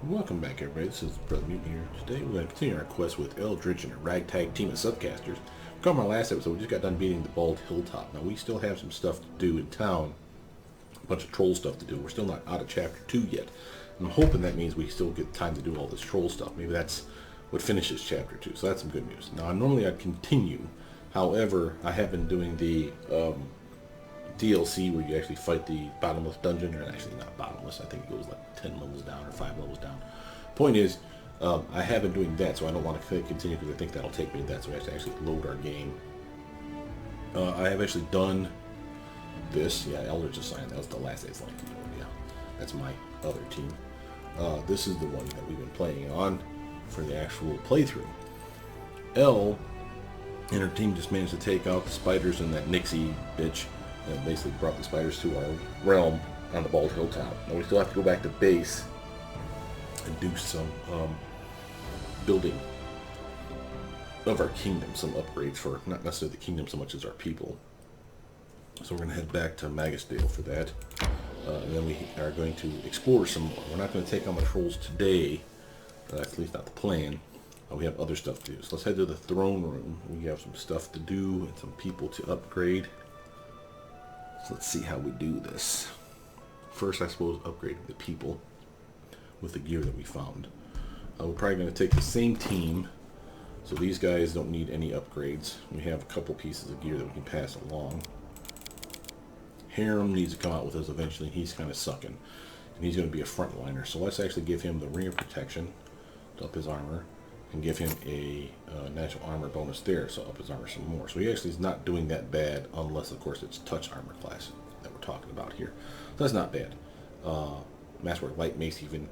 Welcome back, everybody. This is Brothermutant here. Today we're going to continue our quest with Eldritch and a ragtag team of subcasters. From our last episode, we just got done beating the Bald Hilltop. Now, we still have some stuff to do in town. A bunch of troll stuff to do. We're still not out of Chapter 2 yet. I'm hoping that means we still get time to do all this troll stuff. Maybe that's what finishes Chapter 2. So that's some good news. Now, normally I'd continue. However, I have been doing the DLC where you actually fight the bottomless dungeon, or actually not bottomless, I think it goes like 10 levels down or 5 levels down. Point is, I have been doing that, so I don't want to continue because I think that'll take me to that, so we have to actually load our game. I have actually done this, Eldritch Scion, that was the last Icewindale, yeah, that's my other team. This is the one that we've been playing on for the actual playthrough. Elle and her team just managed to take out the spiders and that Nixie bitch, and basically brought the spiders to our realm on the Bald Hilltop. Now we still have to go back to base and do some building of our kingdom, some upgrades for not necessarily the kingdom so much as our people. So we're going to head back to Magusdale for that, and then we are going to explore some more. We're not going to take on the trolls today, that's at least not the plan. We have other stuff to do. So let's head to the throne room. We have some stuff to do and some people to upgrade. So let's see how we do this. First, I suppose, upgrading the people with the gear that we found. We're probably going to take the same team, so these guys don't need any upgrades. We have a couple pieces of gear that we can pass along. Harem needs to come out with us eventually. He's kind of sucking, and he's going to be a frontliner. So let's actually give him the ring of protection to up his armor, and give him a natural armor bonus there, so up his armor some more. So he actually is not doing that bad, unless of course it's touch armor class that we're talking about here. So that's not bad. Masterwork Light Mace, even,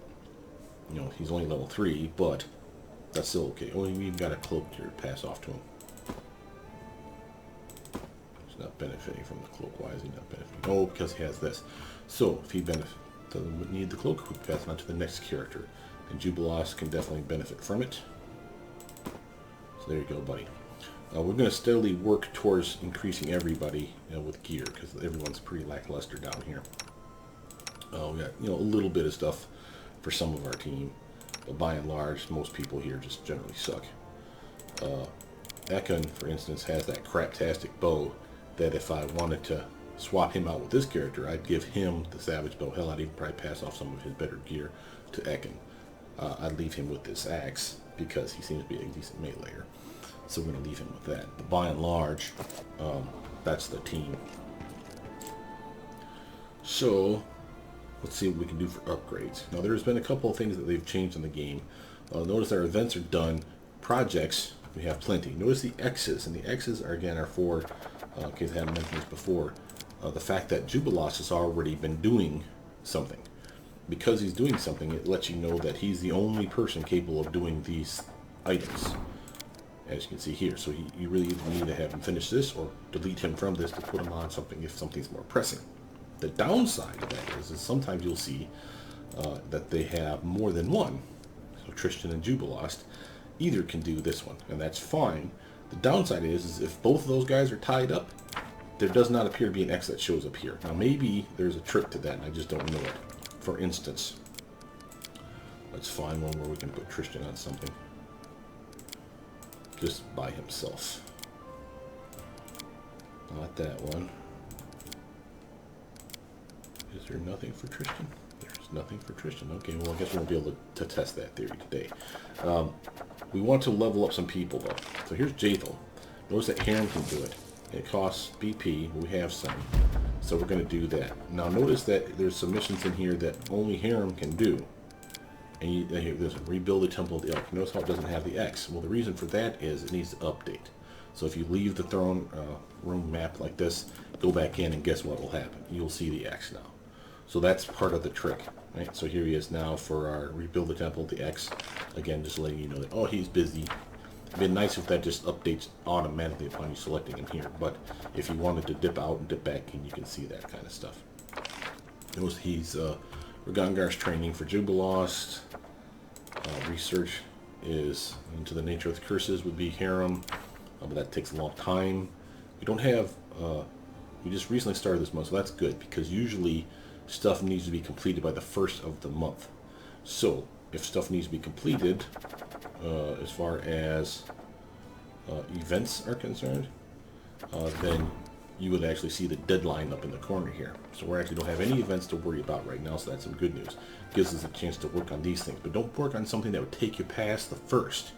he's only level 3, but that's still okay. Oh, we've got a cloak here to pass off to him. He's not benefiting from the cloak. Why is he not benefiting? Oh, because he has this. So if he doesn't need the cloak, we pass it on to the next character. And Jubilos can definitely benefit from it. So there you go, buddy. We're going to steadily work towards increasing everybody with gear, because everyone's pretty lackluster down here. We got a little bit of stuff for some of our team, but by and large, most people here just generally suck. Ekon, for instance, has that craptastic bow that if I wanted to swap him out with this character, I'd give him the Savage Bow. Hell, I'd even probably pass off some of his better gear to Ekon. I'd leave him with this axe because he seems to be a decent meleeer. So we're going to leave him with that. But by and large, that's the team. So let's see what we can do for upgrades. Now there's been a couple of things that they've changed in the game. Notice our events are done. Projects, we have plenty. Notice the X's, and the X's are for, in case I haven't mentioned this before, the fact that Jubilos has already been doing something. Because he's doing something, it lets you know that he's the only person capable of doing these items, as you can see here. So you really either need to have him finish this or delete him from this to put him on something if something's more pressing. The downside of that is sometimes you'll see that they have more than one. So Tristan and Jubilost either can do this one, and that's fine. The downside is if both of those guys are tied up, there does not appear to be an X that shows up here. Now maybe there's a trick to that, and I just don't know it. For instance, let's find one where we can put Tristan on something just by himself. Not that one. Is there nothing for Tristan? There's nothing for Tristan. Okay, well I guess we won't be able to test that theory today. We want to level up some people though. So here's Jathel. Notice that Harem can do it. It costs BP. We have some. So we're going to do that. Now notice that there's some missions in here that only Harem can do. And there's rebuild the Temple of the Elk. Notice how it doesn't have the X. Well, the reason for that is it needs to update. So if you leave the throne room map like this, go back in and guess what will happen? You'll see the X now. So that's part of the trick. Right? So here he is now for our rebuild the Temple of the X. Again, just letting you know that, oh, he's busy. It'd be nice if that just updates automatically upon you selecting him here, but if you wanted to dip out and dip back in, you can see that kind of stuff. Notice he's Ragangar's training for Jubilost. Research is into the nature of the curses would be Harem, but that takes a long time. We don't have, we just recently started this month, so that's good, because usually stuff needs to be completed by the 1st of the month. So if stuff needs to be completed, as far as events are concerned, then you would actually see the deadline up in the corner here. So we actually don't have any events to worry about right now, so that's some good news. Gives us a chance to work on these things, but don't work on something that would take you past the 1st,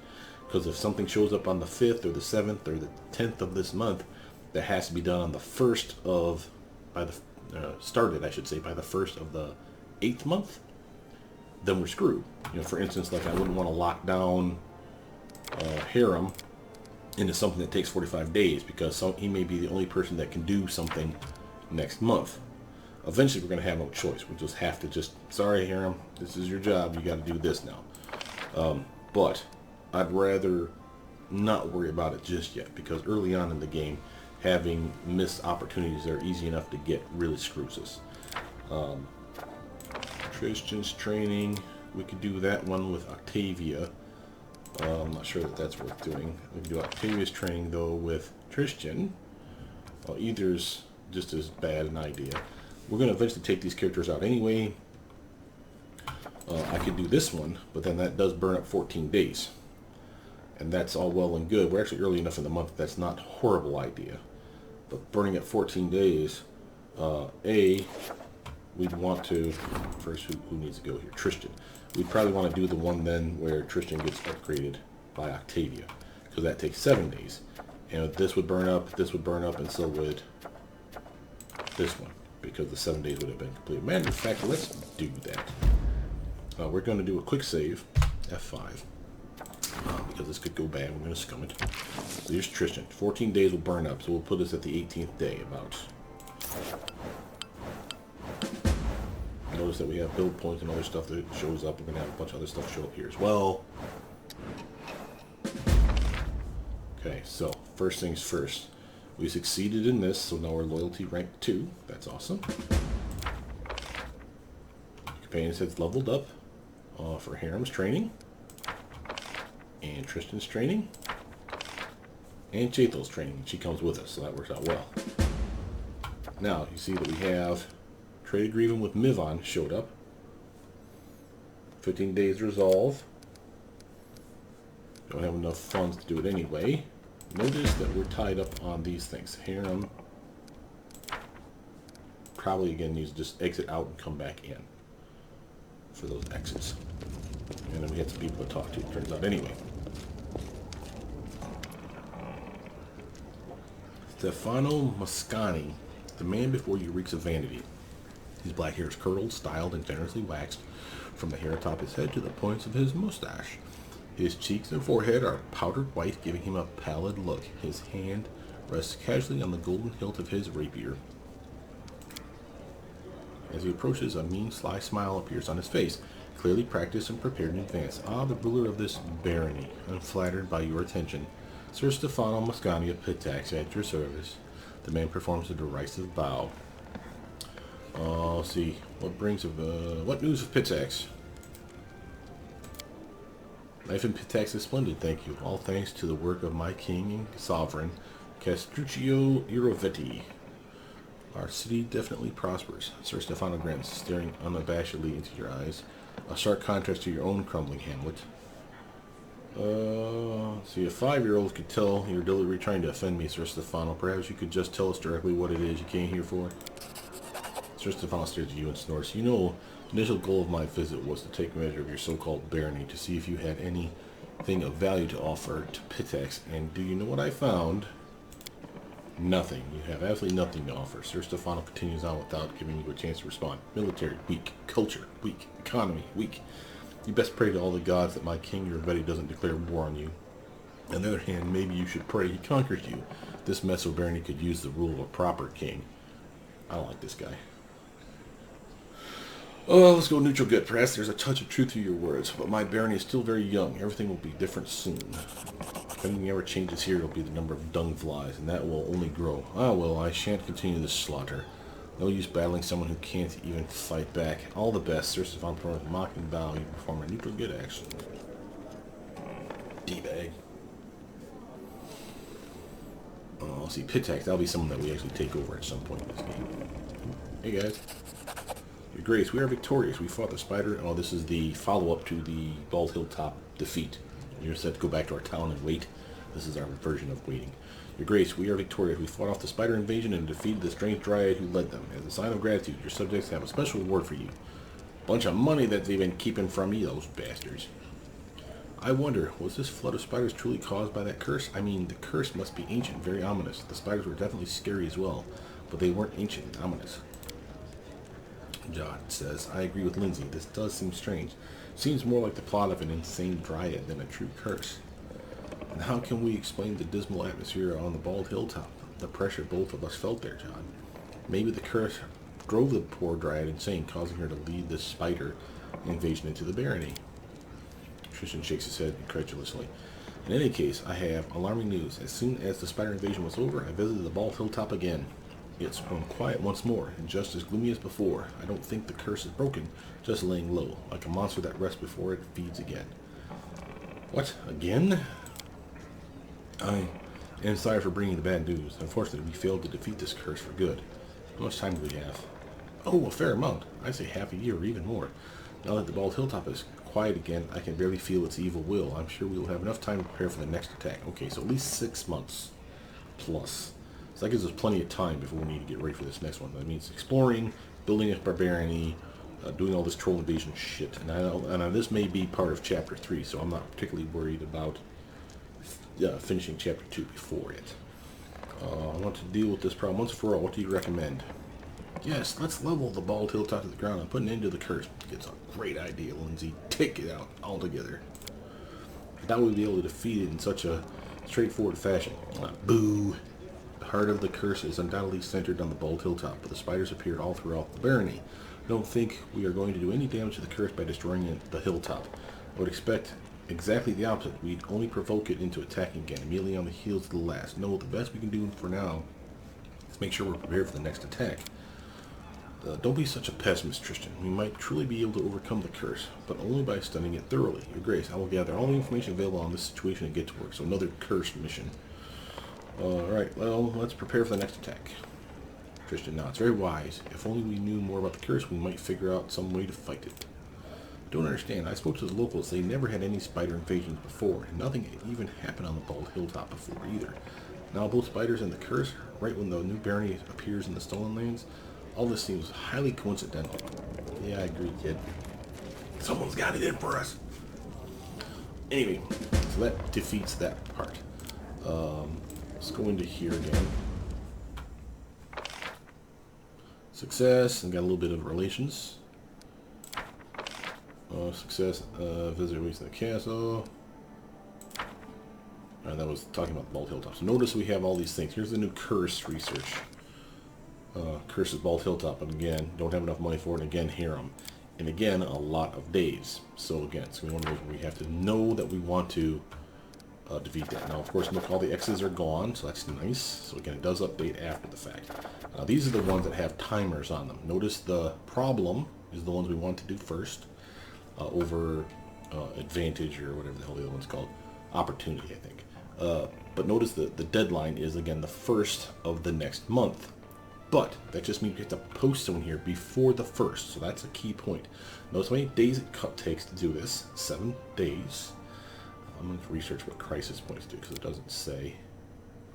because if something shows up on the 5th or the 7th or the 10th of this month, that has to be done on the 1st of, started, I should say, by the 1st of the 8th month, then we're screwed. You know, for instance, like I wouldn't want to lock down Harem into something that takes 45 days, because he may be the only person that can do something next month. Eventually we're going to have no choice. We just have to sorry Harem, this is your job, you got to do this now. But I'd rather not worry about it just yet, because early on in the game, having missed opportunities that are easy enough to get really screws us. Tristan's training, we could do that one with Octavia. I'm not sure that that's worth doing. We can do Octavia's training though with Tristan. Well, either's just as bad an idea. We're going to eventually take these characters out anyway. I could do this one, but then that does burn up 14 days. And that's all well and good. We're actually early enough in the month that's not a horrible idea. But burning at 14 days, we'd want to, first who needs to go here? Tristan. We'd probably want to do the one then where Tristan gets upgraded by Octavia, because that takes 7 days. And this would burn up, and so would this one, because the 7 days would have been completed. Matter of fact, let's do that. We're going to do a quick save, F5, because this could go bad. We're going to scum it. So here's Tristan. 14 days will burn up, so we'll put us at the 18th day about. Notice that we have build points and other stuff that shows up. We're going to have a bunch of other stuff show up here as well. Okay, so first things first. We succeeded in this, so now we're loyalty rank 2. That's awesome. Companions has leveled up for Harem's training. And Tristan's training. And Chethal's training. She comes with us, so that works out well. Now, you see that we have Trade Agreement with Mivon showed up. 15 days resolve. Don't have enough funds to do it anyway. Notice that we're tied up on these things. Harem probably again needs to just exit out and come back in for those exits. And then we had some people to talk to, it turns out anyway. Stefano Moscani, the man before you reeks of vanity. His black hair is curled, styled, and generously waxed from the hair atop his head to the points of his mustache. His cheeks and forehead are powdered white, giving him a pallid look. His hand rests casually on the golden hilt of his rapier. As he approaches, a mean, sly smile appears on his face, clearly practiced and prepared in advance. Ah, the ruler of this barony, I'm flattered by your attention. Sir Stefano Moscani of Pitax, at your service. The man performs a derisive bow. Let's see. What news of Pitax? Life in Pitax is splendid, thank you. All thanks to the work of my king and sovereign, Castruccio Iravetti. Our city definitely prospers. Sir Stefano grins, staring unabashedly into your eyes. A stark contrast to your own crumbling hamlet. See, a 5-year-old could tell you're deliberately trying to offend me, Sir Stefano. Perhaps you could just tell us directly what it is you came here for. Sir Stefano stares at you and snorts. You know, the initial goal of my visit was to take measure of your so-called barony, to see if you had anything of value to offer to Pitax. And do you know what I found? Nothing. You have absolutely nothing to offer. Sir Stefano continues on without giving you a chance to respond. Military, weak. Culture, weak. Economy, weak. You best pray to all the gods that my king, your Betty, doesn't declare war on you. On the other hand, maybe you should pray he conquers you. This mess of barony could use the rule of a proper king. I don't like this guy. Oh, let's go neutral good. Perhaps there's a touch of truth to your words, but my barony is still very young. Everything will be different soon. If anything ever changes here, it'll be the number of dung flies, and that will only grow. Ah, well, I shan't continue this slaughter. No use battling someone who can't even fight back. All the best. Sir Stefano performs a mocking bow. You perform a neutral good action. D-bag. Oh, see, Pitax, that'll be someone that we actually take over at some point in this game. Hey, guys. Your Grace, we are victorious. We fought the spider. Oh, this is the follow-up to the Bald Hilltop defeat. You're set to go back to our town and wait. This is our version of waiting. Your Grace, we are victorious. We fought off the spider invasion and defeated the strange dryad who led them. As a sign of gratitude, your subjects have a special reward for you. Bunch of money that they've been keeping from me, those bastards. I wonder, was this flood of spiders truly caused by that curse? I mean, the curse must be ancient and very ominous. The spiders were definitely scary as well, but they weren't ancient and ominous. John says, I agree with Lindsay. This does seem strange. Seems more like the plot of an insane dryad than a true curse. And how can we explain the dismal atmosphere on the Bald Hilltop? The pressure both of us felt there, John. Maybe the curse drove the poor dryad insane, causing her to lead the spider invasion into the barony. Tristan shakes his head incredulously. In any case, I have alarming news. As soon as the spider invasion was over, I visited the Bald Hilltop again. It's grown quiet once more, and just as gloomy as before. I don't think the curse is broken, just laying low, like a monster that rests before it feeds again. What? Again? I am sorry for bringing the bad news. Unfortunately, we failed to defeat this curse for good. How much time do we have? Oh, a fair amount. I'd say half a year or even more. Now that the Bald Hilltop is quiet again, I can barely feel its evil will. I'm sure we will have enough time to prepare for the next attack. Okay, so at least 6 months plus. So that gives us plenty of time before we need to get ready for this next one. That means exploring, building a barbarity, doing all this troll invasion shit. And this may be part of Chapter 3, so I'm not particularly worried about finishing Chapter 2 before it. I want to deal with this problem once for all. What do you recommend? Yes, let's level the Bald Hilltop to the ground and put an end to the curse. It's a great idea, Lindsay. Take it out altogether. I doubt we'll be able to defeat it in such a straightforward fashion. Boo! The heart of the curse is undoubtedly centered on the Bald Hilltop, but the spiders appeared all throughout the barony. I don't think we are going to do any damage to the curse by destroying the hilltop. I would expect exactly the opposite. We'd only provoke it into attacking again, immediately on the heels of the last. No, the best we can do for now is make sure we're prepared for the next attack. Don't be such a pessimist, Tristan. We might truly be able to overcome the curse, but only by studying it thoroughly. Your Grace, I will gather all the information available on this situation and get to work. So another curse mission. Alright, well, let's prepare for the next attack. Tristan nods. Very wise. If only we knew more about the curse, we might figure out some way to fight it. I don't understand. I spoke to the locals. They never had any spider invasions before, and nothing even happened on the Bald Hilltop before either. Now both spiders and the curse, right when the new barony appears in the Stolen Lands, all this seems highly coincidental. Yeah, I agree, kid. Someone's got it in for us. Anyway, so that defeats that part. Let's go into here again. Success, and got a little bit of relations. Success, visit ways to the castle. And that was talking about the Bald Hilltop. So notice we have all these things. Here's the new curse research. Curse is Bald Hilltop, but again, don't have enough money for it. And again, harem. And again, a lot of days. So again, it's one of those where we have to know that we want to defeat that. Now, of course, look, all the X's are gone, so that's nice. So again, it does update after the fact. Now, these are the ones that have timers on them. Notice the problem is the ones we want to do first over advantage or whatever the hell the other one's called. Opportunity, I think. But notice that the deadline is, again, the 1st of the next month. But that just means we have to post someone here before the 1st, so that's a key point. Notice how many days it takes to do this. 7 days. I'm going to research what crisis points do, because it doesn't say.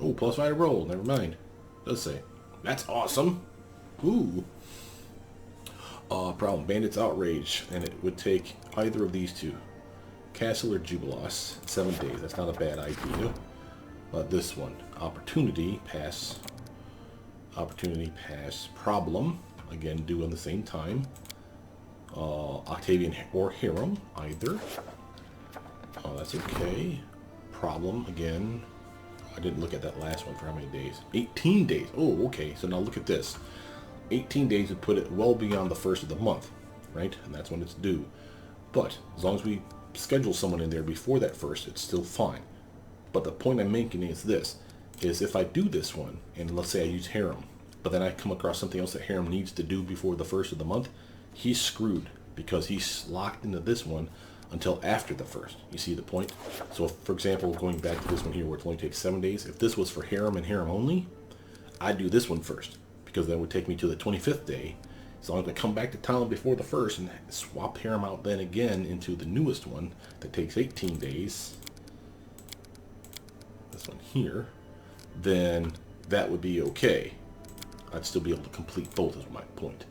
Oh, +5 roll. Never mind. It does say. That's awesome. Ooh. Problem. Bandits Outrage, and it would take either of these two. Castle or Jubilos. 7 days. That's not a bad idea. This one. Opportunity. Pass. Opportunity, pass, problem, again, do on the same time. Octavian or harem, either. Oh, that's okay. Problem, again. I didn't look at that last one for how many days. 18 days. Oh, okay. So now look at this. 18 days would put it well beyond the 1st of the month, right? And that's when it's due. But as long as we schedule someone in there before that 1st, it's still fine. But the point I'm making is this. Is if I do this one, and let's say I use harem, but then I come across something else that harem needs to do before the 1st of the month, he's screwed because he's locked into this one until after the 1st. You see the point? So if, for example, going back to this one here where it only takes 7 days, if this was for harem and harem only, I'd do this one first because that would take me to the 25th day, As long as I come back to town before the 1st and swap Harem out then again into the newest one that takes 18 days, this one here, then that would be okay. I'd still be able to complete both is my point.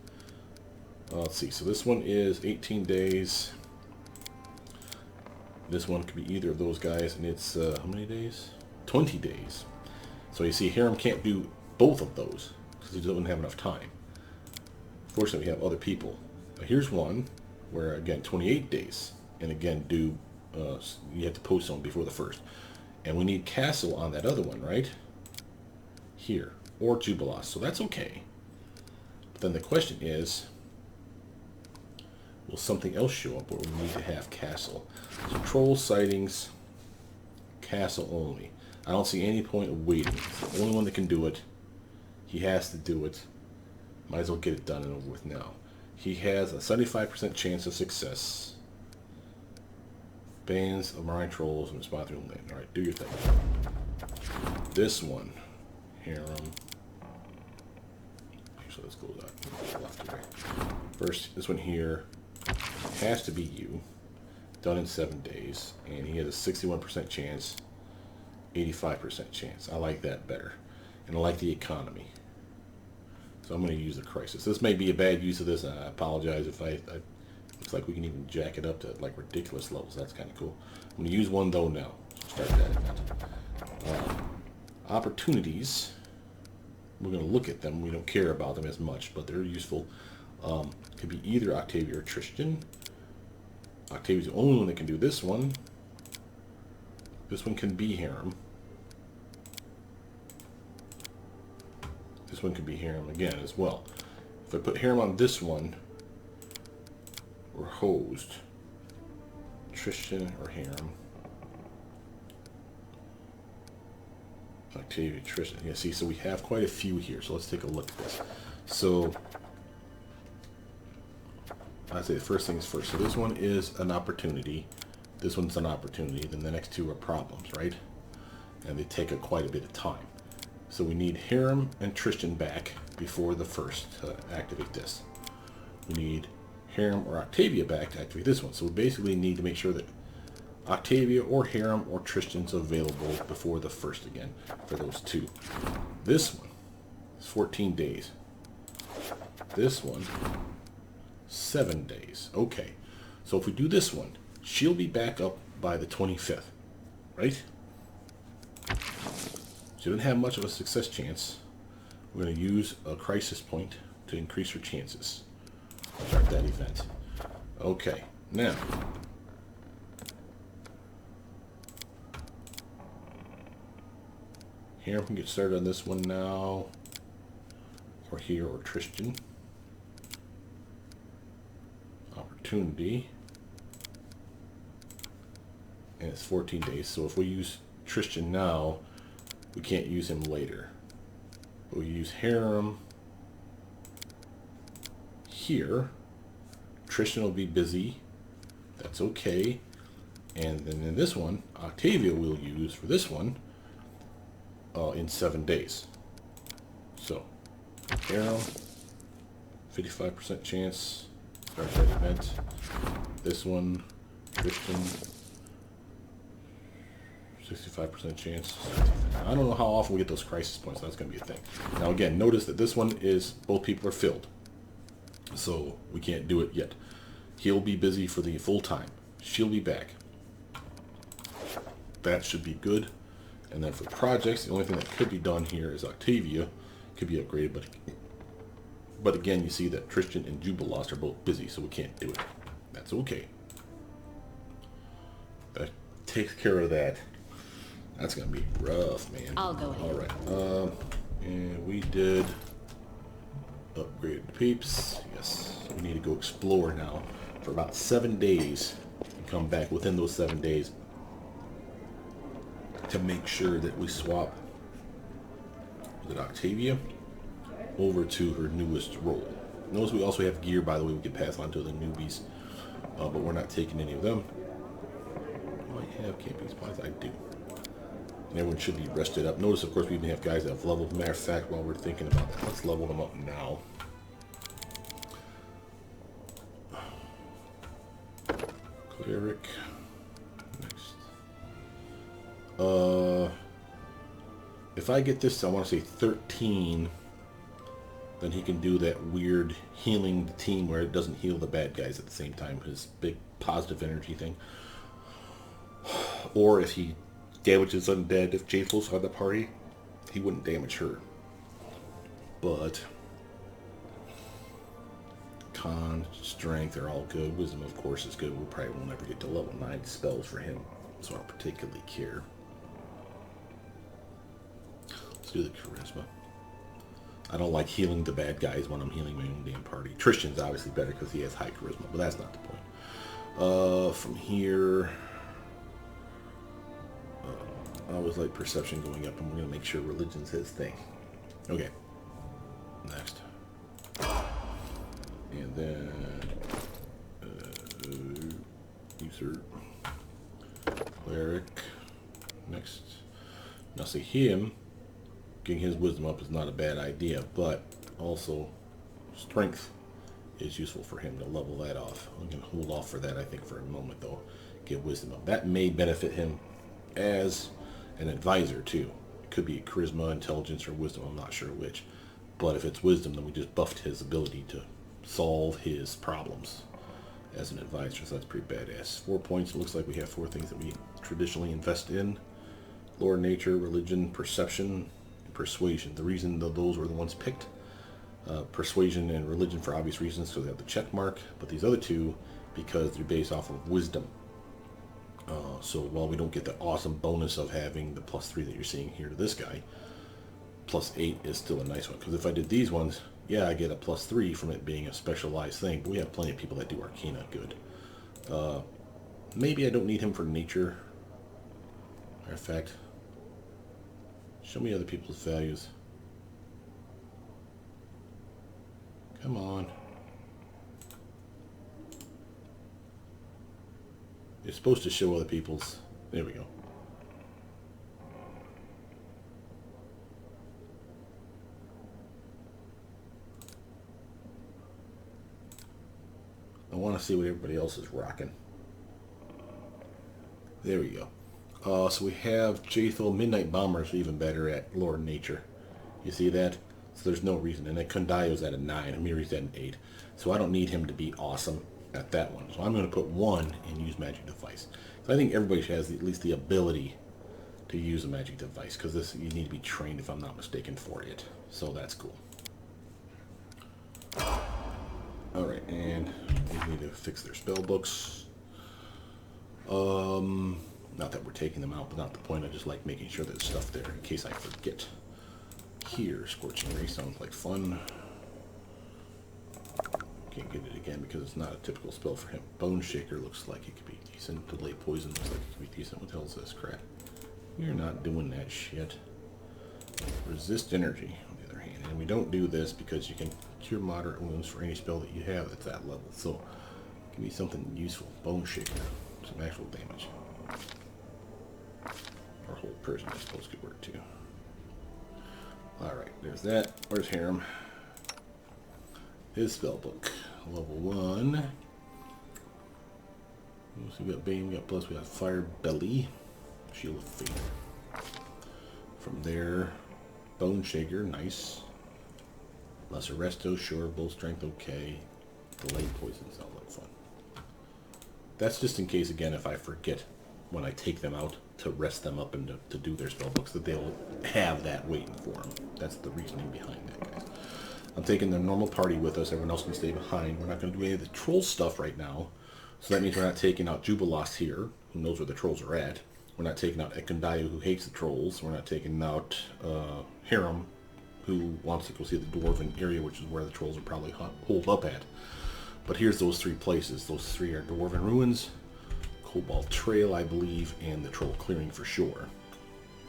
Let's see, so this one is 18 days. This one could be either of those guys, and it's, how many days? 20 days. So you see, Harem can't do both of those, because he doesn't have enough time. Fortunately, we have other people. Now, here's one, where, again, 28 days. And again, you have to post them before the 1st. And we need Castle on that other one, right? Here. Or Jubilos, so that's okay. But then the question is, will something else show up where we need to have Castle? So Troll sightings, Castle only. I don't see any point of waiting. It's the only one that can do it. He has to do it. Might as well get it done and over with now. He has a 75% chance of success. Bands of Marine Trolls and Response Room Land. Alright, do your thing. This one. Harem. So let's go left here. First, this one here has to be you. Done in 7 days. And he has a 61% chance. 85% chance. I like that better. And I like the economy. So I'm going to use the crisis. This may be a bad use of this. I apologize if I looks like we can even jack it up to like ridiculous levels. That's kind of cool. I'm going to use one though now. Start that event. Opportunities. We're going to look at them. We don't care about them as much, but they're useful. Could be either Octavia or Tristan. Octavia's the only one that can do this one. This one can be Harem. This one could be Harem again as well. If I put Harem on this one, we're hosed. Tristan or Harem. Octavia, Tristan. Yeah, see, so we have quite a few here. So let's take a look at this. So I'd say the first things first. So this one is an opportunity. This one's an opportunity. Then the next two are problems, right? And they take quite a bit of time. So we need Harem and Tristan back before the 1st to activate this. We need Harem or Octavia back to activate this one. So we basically need to make sure that Octavia or Harem or Tristan's available before the 1st again for those two. This one is 14 days. This one, 7 days. Okay. So if we do this one, she'll be back up by the 25th, right? She doesn't have much of a success chance. We're going to use a crisis point to increase her chances. Start that event. Okay, now here we can get started on this one now, or here, or Tristan. Opportunity, and it's 14 days. So if we use Tristan now, we can't use him later. We'll use Harem here. Tristan will be busy. That's okay. And then in this one, Octavia we'll use for this one in 7 days. So, Harem, 55% chance. Start that event. This one, Tristan, 65% chance. I don't know how often we get those crisis points. So that's going to be a thing. Now again, notice that this one is, both people are filled. So we can't do it yet. He'll be busy for the full time. She'll be back. That should be good. And then for projects, the only thing that could be done here is Octavia could be upgraded. But again, you see that Tristan and Jubilost are both busy, so we can't do it. That's okay. That takes care of that. That's gonna be rough, man. I'll go ahead. All right. And we did upgrade the peeps. Yes. We need to go explore now for about 7 days and come back within those 7 days to make sure that we swap the Octavia over to her newest role. Notice we also have gear, by the way, we can pass on to the newbies, but we're not taking any of them. Do I have camping spots? I do. And everyone should be rested up. Notice, of course, we even have guys that have leveled. Matter of fact, while we're thinking about that, let's level them up now. Cleric. Next. If I get this, I want to say 13, then he can do that weird healing the team where it doesn't heal the bad guys at the same time. His big positive energy thing. Or if he damages undead, if Jathel's on the party, he wouldn't damage her. But con, strength are all good. Wisdom, of course, is good. We probably won't ever get to level 9 spells for him, so I don't particularly care. Let's do the charisma. I don't like healing the bad guys when I'm healing my own damn party. Tristan's obviously better because he has high charisma, but that's not the point. From here, I always like perception going up, and we're going to make sure religion's his thing. Okay. Next. And then usurp. Cleric. Next. Now see him. Getting his wisdom up is not a bad idea, but also strength is useful for him to level that off. I'm going to hold off for that, I think, for a moment, though. Get wisdom up. That may benefit him as an advisor, too. It could be charisma, intelligence, or wisdom. I'm not sure which. But if it's wisdom, then we just buffed his ability to solve his problems as an advisor, so that's pretty badass. 4 points. It looks like we have 4 things that we traditionally invest in. Lore, nature, religion, perception, persuasion. The reason that those were the ones picked, persuasion and religion for obvious reasons, so they have the check mark, but these other two because they're based off of wisdom. So while we don't get the awesome bonus of having the +3 that you're seeing here to this guy, +8 is still a nice one, because if I did these ones, yeah, I get a +3 from it being a specialized thing, but we have plenty of people that do Arcana good. Maybe I don't need him for nature. Matter of fact, show me other people's values. Come on. You're supposed to show other people's. There we go. I want to see what everybody else is rocking. There we go. So we have Jathel. Midnight Bombers even better at Lore and Nature. You see that? So there's no reason. And then Kundai's at a 9. Amiri's at an 8. So I don't need him to be awesome at that one. So I'm going to put 1 and use Magic Device. So I think everybody has at least the ability to use a Magic Device, because this you need to be trained, if I'm not mistaken, for it. So that's cool. Alright, and we need to fix their spell books. Not that we're taking them out, but not the point. I just like making sure there's stuff there in case I forget. Here, Scorching Ray sounds like fun. Can't get it again because it's not a typical spell for him. Bone Shaker looks like it could be decent. Delay Poison looks like it could be decent. What the hell is this crap? You're not doing that shit. Resist Energy, on the other hand. And we don't do this because you can cure moderate wounds for any spell that you have that's that level. So, give me something useful. Bone Shaker. Some actual damage. Or Hold Person, I suppose, could work too. Alright, there's that. Where's Harem? His spellbook. Level 1. So we got Bane, we got Plus, we got Fire Belly. Shield of Fate. From there, Bone Shaker, nice. Lesser Resto, sure. Bull Strength, okay. Delayed Poison sounds like fun. That's just in case, again, if I forget when I take them out to rest them up and to do their spellbooks, that they'll have that waiting for them. That's the reasoning behind that, guys. I'm taking the normal party with us. Everyone else can stay behind. We're not going to do any of the troll stuff right now. So that means we're not taking out Jubilost here, who knows where the trolls are at. We're not taking out Ekundayu, who hates the trolls. We're not taking out Harem, who wants to go see the Dwarven area, which is where the trolls are probably holed up at. But here's those 3 places. Those 3 are Dwarven Ruins, Cobalt Trail, I believe, and the Troll Clearing for sure.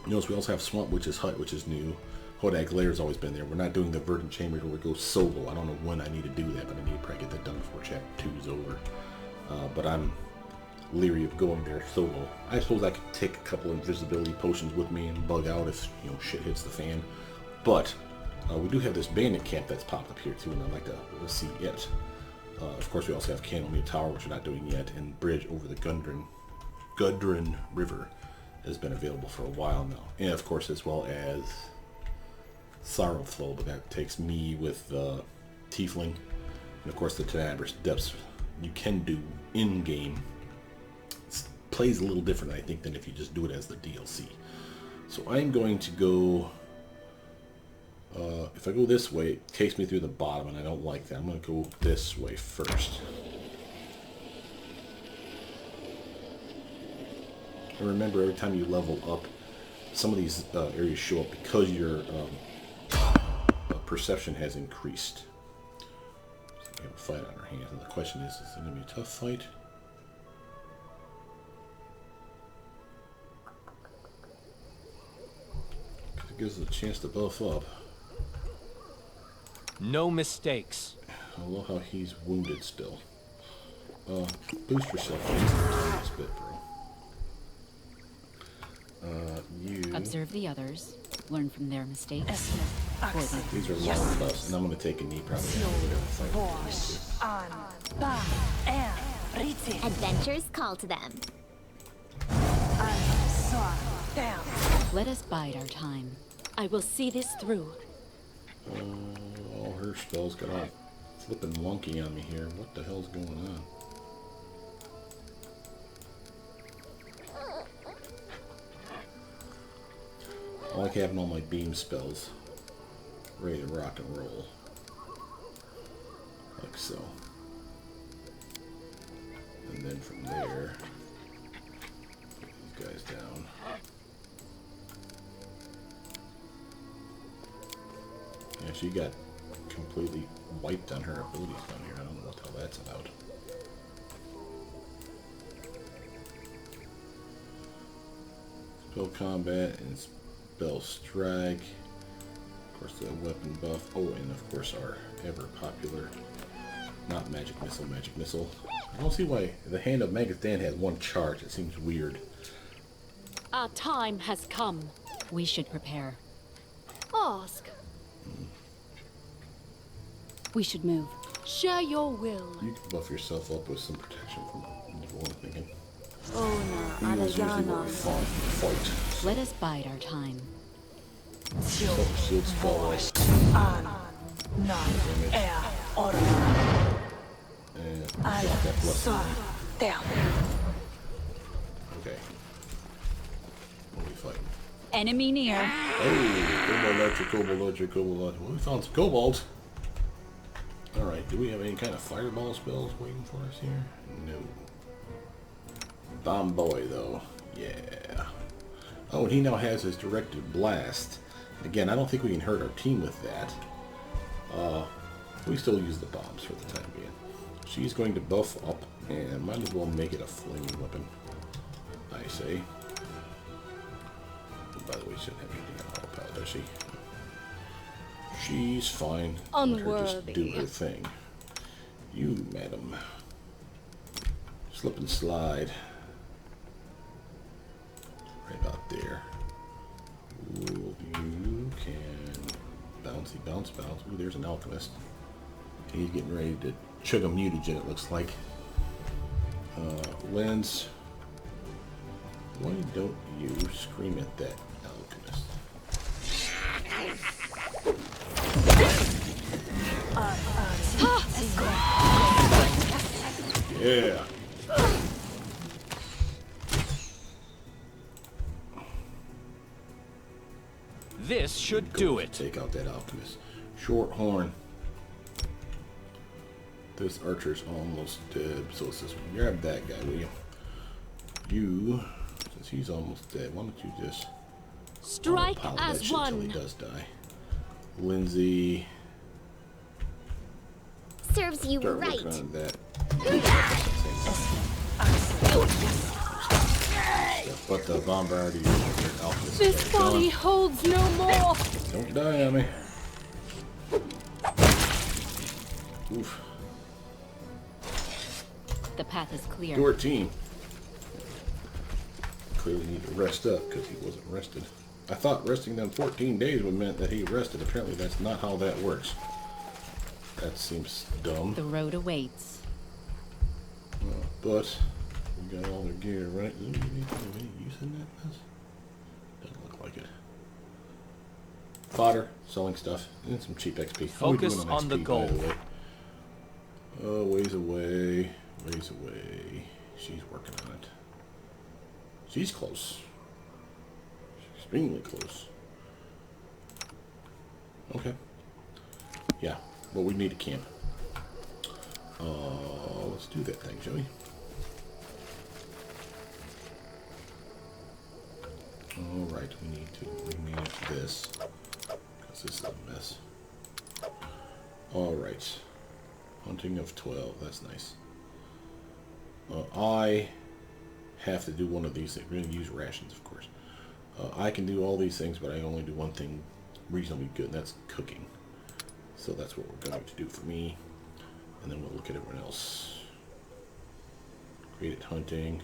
Notice we also have Swamp Witch's Hut, which is new. Hodag Lair's always been there. We're not doing the Verdant Chambers where we go solo. I don't know when I need to do that, but I need to probably get that done before Chapter 2 is over. But I'm leery of going there solo. I suppose I could take a couple invisibility potions with me and bug out if, you know, shit hits the fan. But we do have this bandit camp that's popped up here too, and I'd like to see it. Of course, we also have Candlemead Tower, which we're not doing yet, and Bridge over the Gudrun River has been available for a while now. And of course, as well as Sorrowflow, but that takes me with Tiefling. And of course, the Tenebrous Depths you can do in-game. Plays a little different, I think, than if you just do it as the DLC. So I'm going to go... if I go this way, it takes me through the bottom, and I don't like that. I'm going to go this way first. And remember, every time you level up, some of these areas show up because your perception has increased. So we have a fight on our hands, and the question is it going to be a tough fight? Because it gives us a chance to buff up. No mistakes. I love how he's wounded still. Boost yourself just a tiniest bit, bro. You... Observe the others. Learn from their mistakes. These are long buffs, and I'm going to take a knee probably. Adventures call to them. Let us bide our time. I will see this through. All her spells got all flipping wonky on me here. What the hell's going on? I like having all my beam spells ready to rock and roll. Like so. And then from there, put these guys down. Yeah, she got completely wiped on her abilities down here. I don't know what the hell that's about. Spell combat and spell strike. Of course, the weapon buff. Oh, and of course our ever popular, not magic missile, magic missile. I don't see why the Hand of Magathan has one charge. It seems weird. Our time has come. We should prepare. Ask. We should move. Share your will. You can buff yourself up with some protection from evil, I'm thinking. Ona Alajana. Fight. Let us bide our time. Shield spell. And drop that blessing. Okay. What are we fighting? Enemy near. Oh, Kobold. Well, we found some kobolds. Alright, do we have any kind of fireball spells waiting for us here? No. Bomb boy, though. Yeah. Oh, and he now has his directed blast. Again, I don't think we can hurt our team with that. We still use the bombs for the time being. She's going to buff up, and might as well make it a flaming weapon, I say. And by the way, she shouldn't have anything on autopilot, does she? She's fine. Let her just do her thing. You, madam. Slip and slide. Right about there. Ooh, you can bouncy, bounce, bounce. Ooh, there's an alchemist. He's getting ready to chug a mutagen, it looks like. Lens. Why don't you scream at that alchemist? Yeah. This should do it. Take out that alchemist. Short horn. This archer's almost dead, so it's this one. Grab that guy, will you? You, since he's almost dead, why don't you just strike as one until he does die. Lindsay. Serves you Start right. working on that. But the bombardier alchemist. This body holds no more. Don't die on me. Oof. The path is clear. To our team. Clearly need to rest up because he wasn't rested. I thought resting them 14 days would meant that he rested. Apparently that's not how that works. That seems dumb. The road awaits. But we got all their gear, right? Do we need to have any use in that mess? Doesn't look like it. Fodder, selling stuff, and some cheap XP. Focus on the goal. By the way? Oh, ways away. Ways away. She's working on it. She's close. She's extremely close. Okay. Yeah. Well, we need a camp. Let's do that thing, shall we? Alright, we need to remanage this. Because this is a mess. Alright. Hunting of 12. That's nice. I have to do one of these things. We're going to use rations, of course. I can do all these things, but I only do one thing reasonably good, and that's cooking. So that's what we're going to do for me. And then we'll look at everyone else. Great at hunting.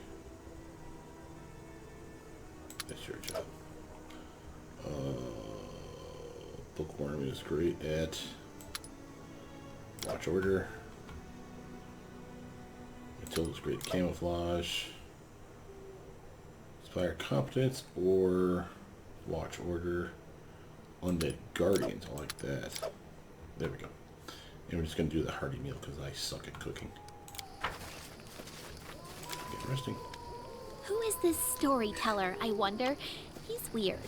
That's your job. Bookworm is great at watch order. Matilda's great at camouflage. Inspire competence or watch order. Undead guardians, I like that. There we go. And we're just going to do the hearty meal because I suck at cooking. Get resting. Who is this storyteller, I wonder? He's weird.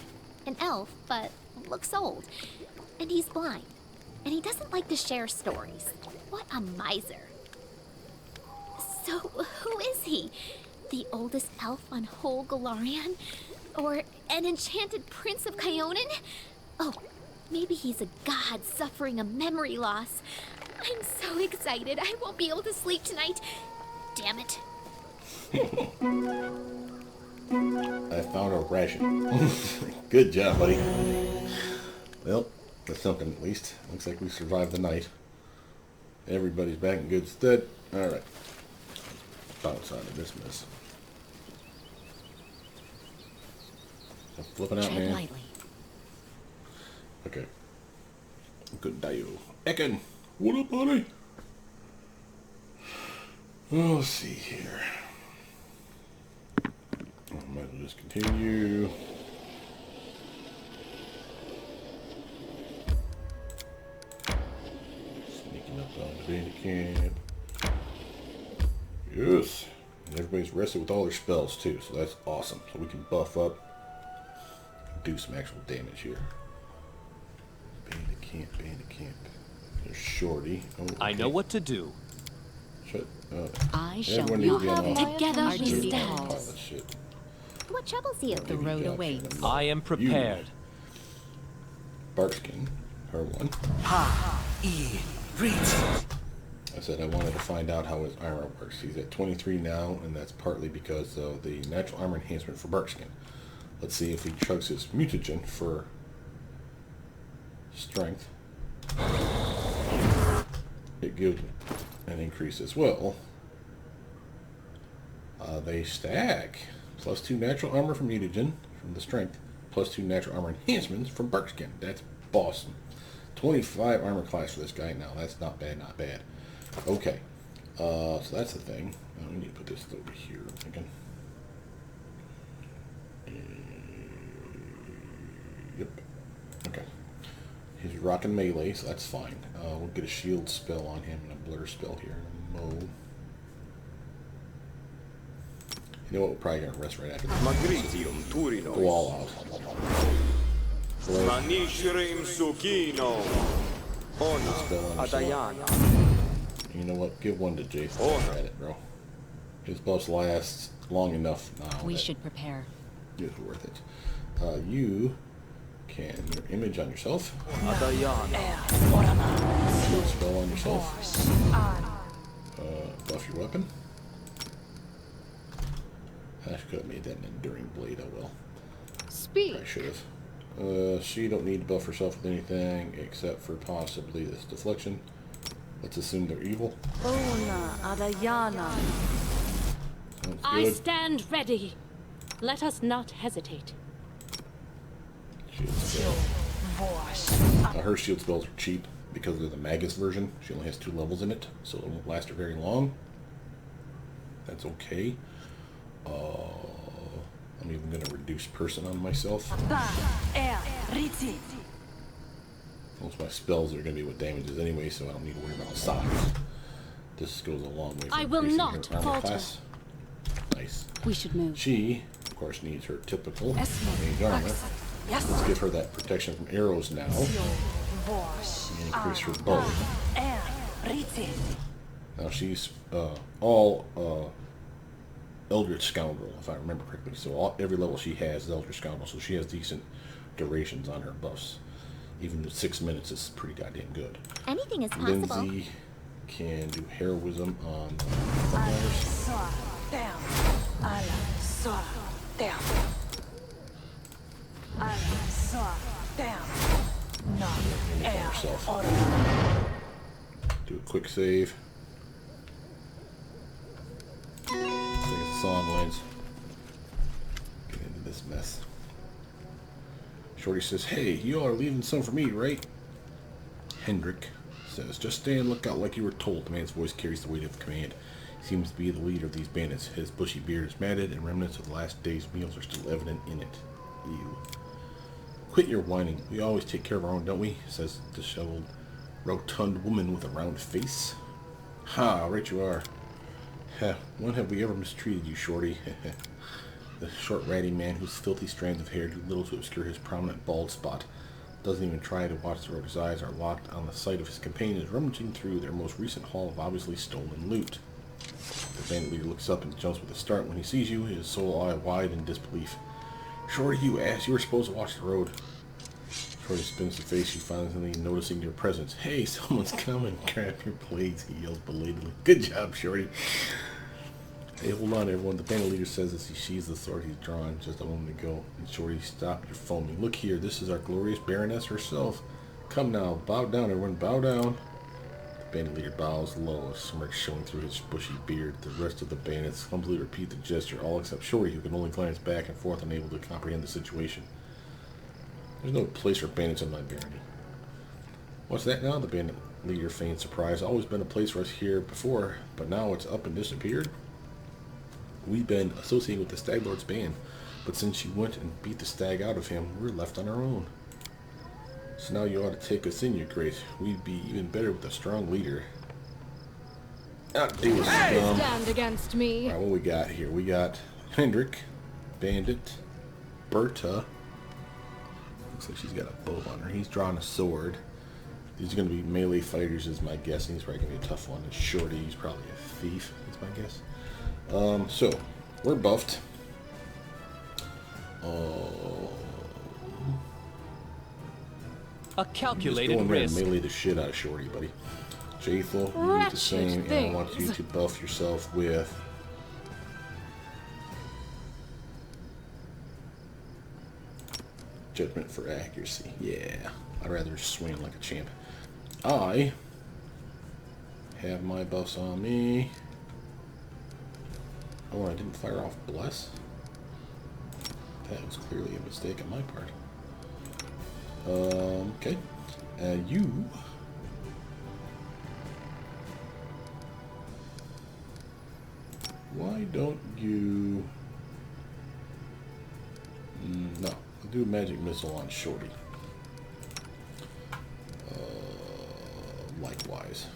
An elf, but looks old. And he's blind. And he doesn't like to share stories. What a miser. So, who is he? The oldest elf on whole Golarion? Or an enchanted prince of Kyonin? Oh, maybe he's a god suffering a memory loss. I'm so excited. I won't be able to sleep tonight. Damn it. I found a ration. Good job, buddy. Well, that's something at least. Looks like we survived the night. Everybody's back in good stead. Alright. Bounce out of this mess. I'm flipping out, Tread man. lightly. Okay. Good Dio. Ekin! What up, buddy? Oh, let's see here. I might as well just continue. Sneaking up on the bandit camp. Yes! And everybody's rested with all their spells too, so that's awesome. So we can buff up and do some actual damage here. Bandit camp, bandit camp. There's Shorty. Oh, okay. I know what to do. I shall everyone needs to be on not. all- Together we Shit. stand. Pile of shit. What troubles you? The road awaits. I am prepared. Barkskin, her one. I said I wanted to find out how his armor works. He's at 23 now, and that's partly because of the natural armor enhancement for Barkskin. Let's see if he chugs his mutagen for strength. It gives an increase as well. They stack. Plus 2 natural armor from mutagen from the strength. Plus 2 natural armor enhancements from Barkskin. That's awesome. 25 armor class for this guy now. That's not bad, not bad. Okay. So that's the thing. We need to put this over here, I'm thinking. Yep. Okay. He's rocking melee, so that's fine. We'll get a shield spell on him and a blur spell here. Mode. You know what? We're probably going to rest right after this. Go all out. You know what? Give one to Jason. At it, bro. His buffs last long enough now. We should prepare. It's worth it. You can your image on yourself. Shield spell on yourself. Buff your weapon. I could have made that an enduring blade. Oh well. Speak. I should have. She don't need to buff herself with anything except for possibly this deflection. Let's assume they're evil. Sounds I good. stand ready. Let us not hesitate. Shield spell. Her shield spells are cheap. because of the Magus version. She only has 2 levels in it, so it won't last her very long. That's okay. I'm even going to reduce person on myself. Most of my spells are going to be with damages anyway, so I don't need to worry about size. This goes a long way for I will increasing not her armor falter. class. Nice. We should move. She, of course, needs her typical mage armor. Let's give her that protection from arrows now. And increase her bow. Now she's all Eldritch Scoundrel, if I remember correctly. So every level she has is Eldritch Scoundrel, so she has decent durations on her buffs. Even at 6 minutes is pretty goddamn good. Anything is possible. Lindsay can do heroism on frontliners. Do a quick save. Sing a song, Lance. Get into this mess. Shorty says, "Hey, you all are leaving some for me, right?" Hendrik says, "Just stay and look out like you were told." The man's voice carries the weight of command. He seems to be the leader of these bandits. His bushy beard is matted, and remnants of the last day's meals are still evident in it. Ew. "Quit your whining. We always take care of our own, don't we?" says the disheveled, rotund woman with a round face. "Ha, right you are. Heh, when have we ever mistreated you, Shorty?" The short, ratty man, whose filthy strands of hair do little to obscure his prominent bald spot, doesn't even try to watch the road. His eyes are locked on the sight of his companions rummaging through their most recent haul of obviously stolen loot. The bandit leader looks up and jumps with a start when he sees you, his soul eye wide in disbelief. "Shorty, you ass, you were supposed to watch the road." Shorty spins to face you, finally noticing your presence. "Hey, someone's coming. Grab your blades," he yells belatedly. "Good job, Shorty." "Hey, hold on, everyone." The bandit leader says as he sheathes the sword he's drawn just a moment ago. And Shorty, stop your foaming. "Look here, this is our glorious Baroness herself. Come now, bow down, everyone, bow down." The bandit leader bows low, a smirk showing through his bushy beard. The rest of the bandits humbly repeat the gesture, all except Shorty, who can only glance back and forth, unable to comprehend the situation. "There's no place for bandits in my barony." "What's that now?" The bandit leader feigns surprise. "Always been a place for us here before, but now it's up and disappeared." "We've been associated with the Stag Lord's band, but since she went and beat the stag out of him, we're left on our own. So now you ought to take us in, your grace. We'd be even better with a strong leader." Outdo us, scum. Stand against me. Alright, what we got here? We got Hendrik, Bandit, Berta. Looks like she's got a bow on her. He's drawing a sword. These are going to be melee fighters, is my guess. He's probably going to be a tough one. And Shorty, he's probably a thief, is my guess. So, we're buffed. A calculated just go in there and risk. melee the shit out of Shorty, buddy. Jaethel, you need the Wretched same, and I want you things. to buff yourself with Judgment for accuracy. Yeah, I'd rather swing like a champ. I have my buffs on me. Oh, I didn't fire off Bless? That was clearly a mistake on my part. Okay. You... Why don't you... No. I'll do a magic missile on Shorty. Likewise.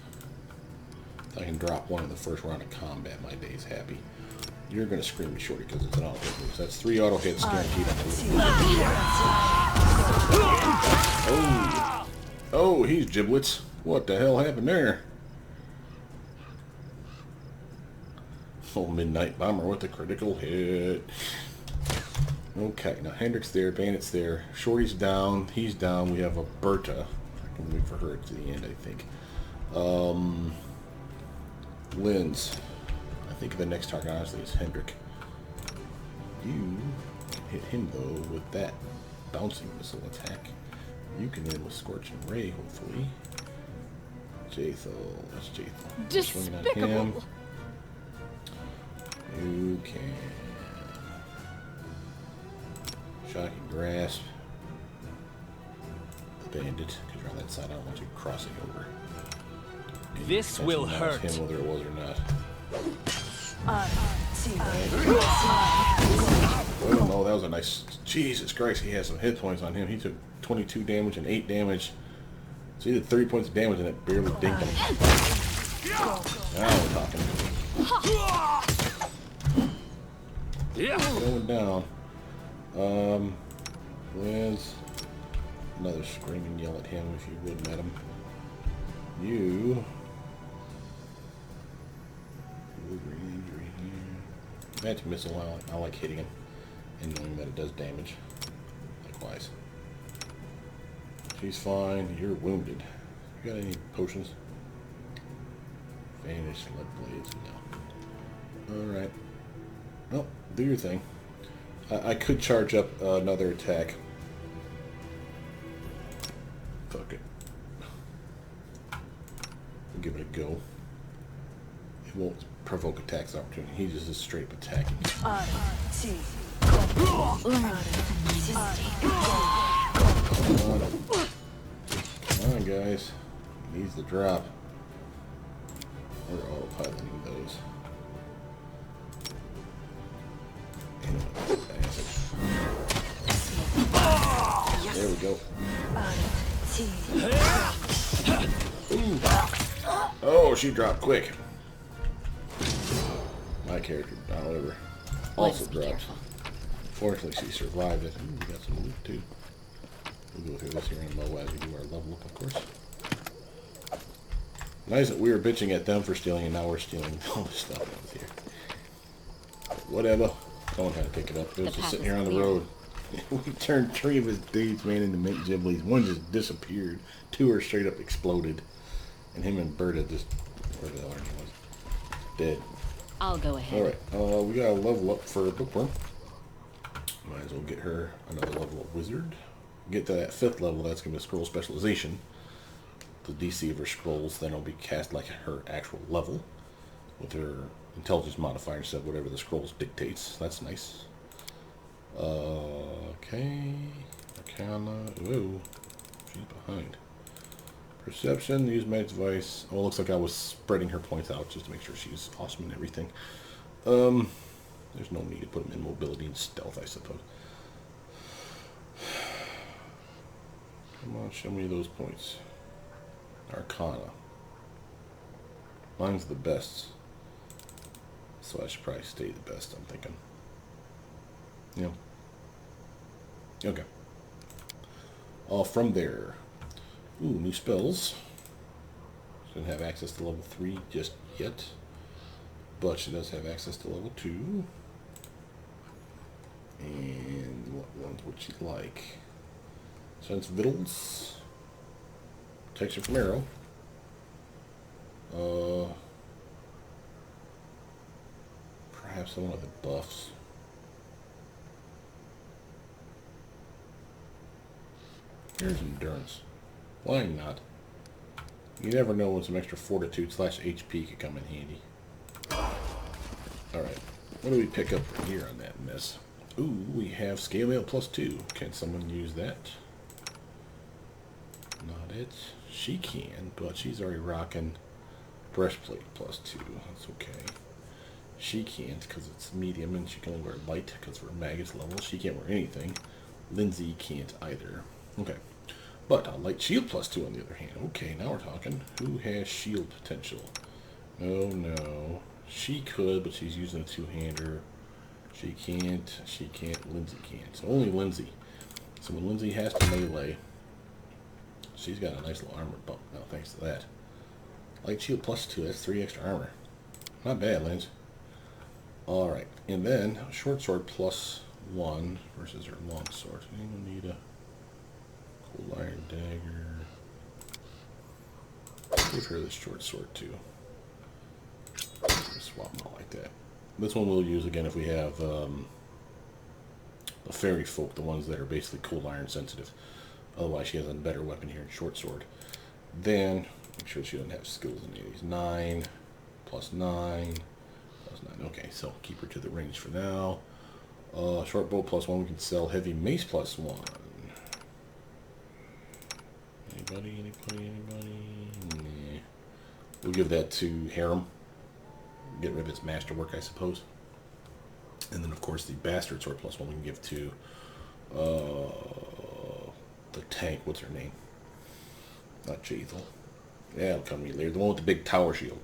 If I can drop one in the first round of combat, my day's happy. You're going to scream at Shorty because it's an auto hit move. So that's 3 auto hits guaranteed on the Oh! Oh, he's giblets. What the hell happened there? Oh, Midnight Bomber with a critical hit. Okay, now Hendrik's there, Bandit's there, Shorty's down, he's down, we have a Berta. I can wait for her to the end, I think. Linz. I think the next target, honestly, is Hendrik. You can hit him, though, with that bouncing missile attack. You can hit him with Scorching Ray, hopefully. Jaethel, that's Jaethel. Swinging at him. Despicable. You can Shocking Grasp. bandit, because you're on that side. I don't want you crossing over. And This will hurt. him whether it was or not. Oh no, that was a nice... Jesus Christ, he has some hit points on him. He took 22 damage and 8 damage. So he did 30 points of damage and it barely dinked him. Now we're talking. Going down. Liz. Another screaming yell at him if you would, madam. You. Magic missile, I like hitting him and knowing that it does damage. Likewise. She's fine. You're wounded. You got any potions? Vanish, lead blades, no. Alright. Well, do your thing. I could charge up another attack. Fuck it. We'll give it a go. It won't provoke attacks opportunity. He's just a straight up attacking. Come on, guys. He needs the drop. We're autopiloting those. There we go. Ooh. Oh, she dropped quick. My character, however, also dropped. Fortunately, she survived it. Ooh, we got some loot too. We'll go through this here in a low as we do our level up, of course. Nice that we were bitching at them for stealing, and now we're stealing all this stuff that was here. Whatever. Someone had to pick it up. It was just sitting here on the road. We turned 3 of his dudes, man, into mint gibleys. One just disappeared. 2 are straight up exploded. And him and Berta just... where the orange was. Dead. I'll go ahead. Alright, we gotta level up for Bookworm. Might as well get her another level of Wizard. Get to that 5th level, that's gonna be a scroll specialization. The DC of her scrolls then will be cast like her actual level. With her intelligence modifier instead of whatever the scrolls dictates. That's nice. Okay. Arcana. Whoa. She's behind. Perception. Use magic device. Oh, it looks like I was spreading her points out just to make sure she's awesome and everything. There's no need to put them in mobility and stealth, I suppose. Come on, show me those points. Arcana. Mine's the best. So I should probably stay the best, I'm thinking. Yeah. Okay. From there. Ooh, new spells. She doesn't have access to level 3 just yet. But she does have access to level 2. And what ones would she like? Sense Vittles. Protection from arrow. Perhaps some of the buffs. Here's endurance. Why not? You never know when some extra fortitude / HP could come in handy. Alright. What do we pick up from here on that mess? Ooh, we have scale mail +2. Can someone use that? Not it. She can, but she's already rocking breastplate +2. That's okay. She can't because it's medium, and she can only wear light because we're Magus level. She can't wear anything. Lindsay can't either. Okay. But a light shield +2 on the other hand. Okay, now we're talking. Who has shield potential? Oh no. She could, but she's using a 2-hander. She can't. She can't. Lindsay can't. So only Lindsay. So when Lindsay has to melee, she's got a nice little armor bump now thanks to that. Light shield +2. That's 3 extra armor. Not bad, Lindsay. Alright. And then short sword +1 versus her long sword. You don't need a cool iron dagger. Give her the short sword too. Swap them all like that. This one we'll use again if we have the fairy folk, the ones that are basically cold iron sensitive. Otherwise she has a better weapon here in short sword. Then make sure she doesn't have skills in any of these. 9 +9 +9. Okay, so keep her to the range for now. Short bow +1. We can sell heavy mace +1. Anybody? Nah. We'll give that to Harem. Get rid of its masterwork, I suppose. And then, of course, the bastard sword +1 we can give to the tank. What's her name? Not Jaethel. Yeah, it'll come to me later. The one with the big tower shield.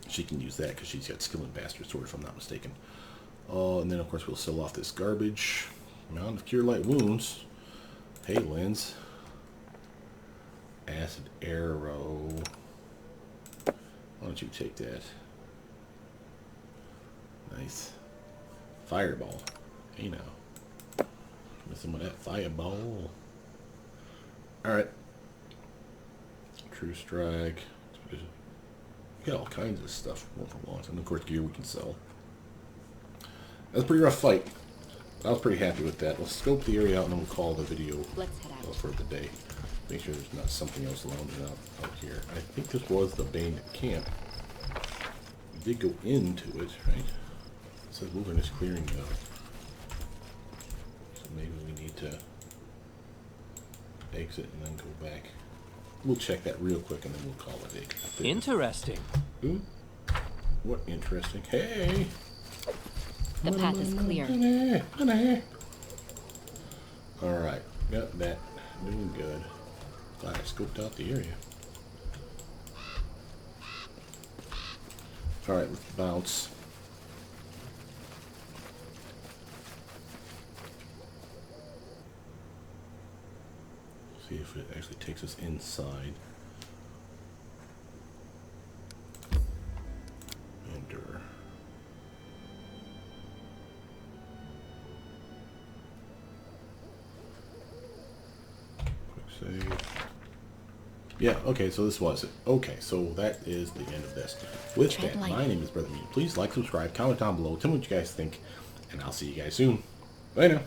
She can use that because she's got skill in bastard sword, if I'm not mistaken. And then, of course, we'll sell off this garbage. Mound of Cure Light Wounds. Hey, Lens. Acid Arrow. Why don't you take that? Nice. Fireball. Hey now. Give me some of that fireball. Alright. True Strike. We got all kinds of stuff for once. And of course gear we can sell. That was a pretty rough fight. I was pretty happy with that. Let's scope the area out and then we'll call the video for the day. Make sure there's not something else lounging out here. I think this was the Bandit camp. We did go into it, right? It says wilderness clearing though. So maybe we need to exit and then go back. We'll check that real quick and then we'll call it a day. Interesting. Ooh. What interesting. Hey! The path is clear. Alright, got that. Doing good. Glad I scoped out the area. Alright, let's bounce. See if it actually takes us inside. Enter. Quick save. Yeah, okay, so this was it. Okay, so that is the end of this. With that, my name is Brothermutant. Please like, subscribe, comment down below, tell me what you guys think, and I'll see you guys soon. Bye now.